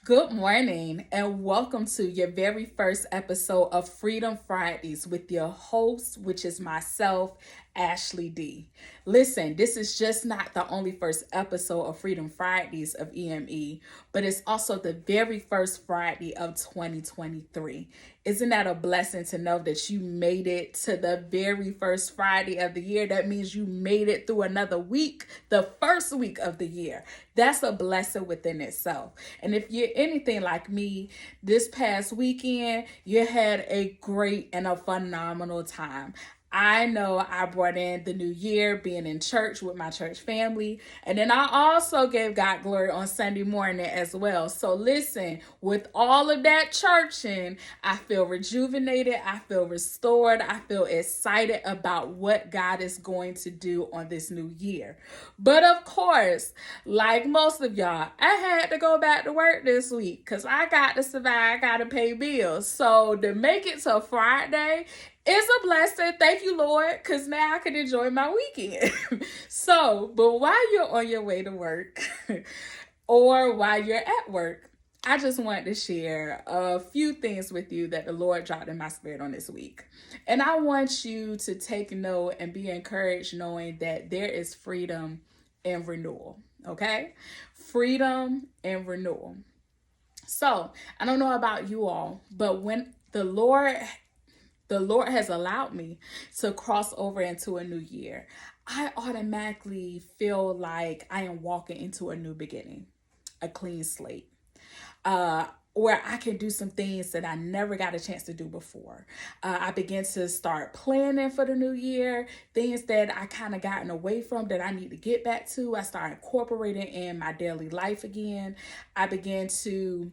Good morning, and welcome to your very first episode of Freedom Fridays with your host, which is myself, Ashley D. Listen, this is just not the only first episode of Freedom Fridays of EME, but it's also the very first Friday of 2023. Isn't that a blessing to know that you made it to the very first Friday of the year? That means you made it through another week, the first week of the year. That's a blessing within itself. And if you're anything like me, this past weekend, you had a great and a phenomenal time. I know I brought in the new year being in church with my church family. And then I also gave God glory on Sunday morning as well. So listen, with all of that churching, I feel rejuvenated. I feel restored. I feel excited about what God is going to do on this new year. But of course, like most of y'all, I had to go back to work this week because I got to survive. I got to pay bills. So to make it to Friday, it's a blessing. Thank you, Lord, because now I can enjoy my weekend. But while you're on your way to work or while you're at work, I just wanted to share a few things with you that the Lord dropped in my spirit on this week. And I want you to take note and be encouraged knowing that there is freedom in renewal, okay? Freedom and renewal. So, I don't know about you all, but when the Lord has allowed me to cross over into a new year, I automatically feel like I am walking into a new beginning, a clean slate, where I can do some things that I never got a chance to do before. I began to start planning for the new year, things that I kind of gotten away from that I need to get back to. I started incorporating in my daily life again. I began to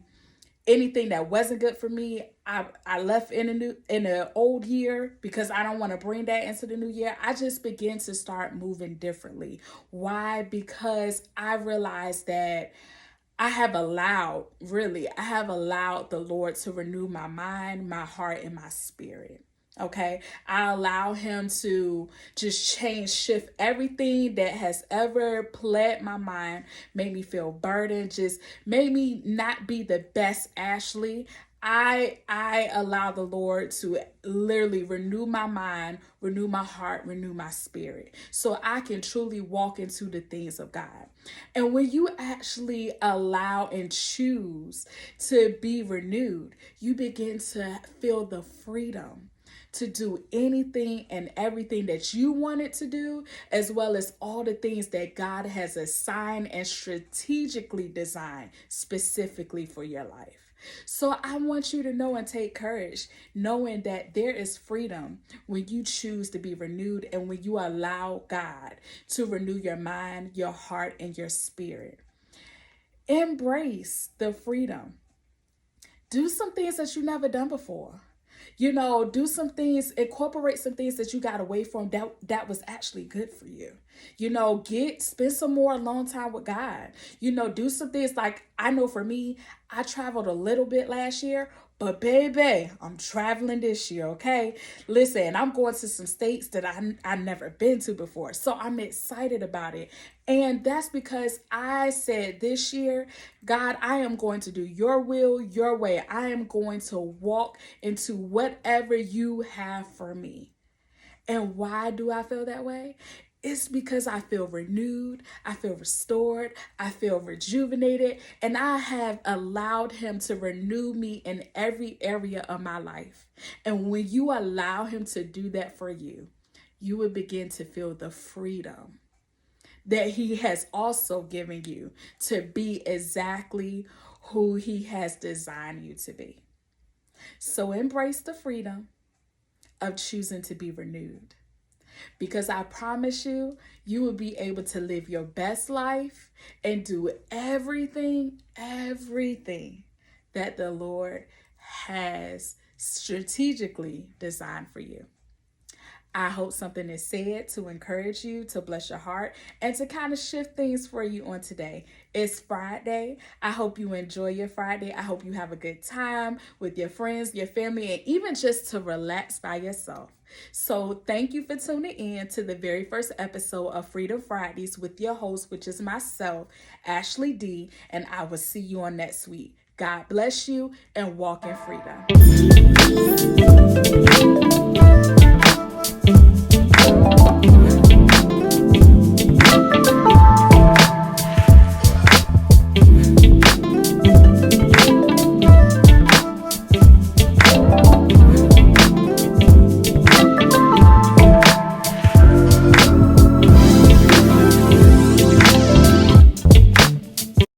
anything that wasn't good for me, I left in the old year because I don't want to bring that into the new year. I just began to start moving differently. Why? Because I realized that I have allowed the Lord to renew my mind, my heart, and my spirit. Okay, I allow him to just shift everything that has ever plagued my mind, made me feel burdened, just made me not be the best Ashley. I allow the Lord to literally renew my mind, renew my heart, renew my spirit, so I can truly walk into the things of God. And when you actually allow and choose to be renewed, you begin to feel the freedom to do anything and everything that you wanted to do, as well as all the things that God has assigned and strategically designed specifically for your life. So I want you to know and take courage, knowing that there is freedom when you choose to be renewed and when you allow God to renew your mind, your heart, and your spirit. Embrace the freedom. Do some things that you've never done before. Do some things, incorporate some things that you got away from that was actually good for you. Spend some more alone time with God. Do some things like, I know for me, I traveled a little bit last year, but baby, I'm traveling this year, okay? Listen, I'm going to some states that I never been to before. So I'm excited about it. And that's because I said this year, God, I am going to do your will, your way. I am going to walk into whatever you have for me. And why do I feel that way? It's because I feel renewed, I feel restored, I feel rejuvenated, and I have allowed him to renew me in every area of my life. And when you allow him to do that for you, you will begin to feel the freedom that he has also given you to be exactly who he has designed you to be. So embrace the freedom of choosing to be renewed. Because I promise you, you will be able to live your best life and do everything that the Lord has strategically designed for you. I hope something is said to encourage you, to bless your heart, and to kind of shift things for you on today. It's Friday. I hope you enjoy your Friday. I hope you have a good time with your friends, your family, and even just to relax by yourself. So thank you for tuning in to the very first episode of Freedom Fridays with your host, which is myself, Ashley D, and I will see you on next week. God bless you and walk in freedom.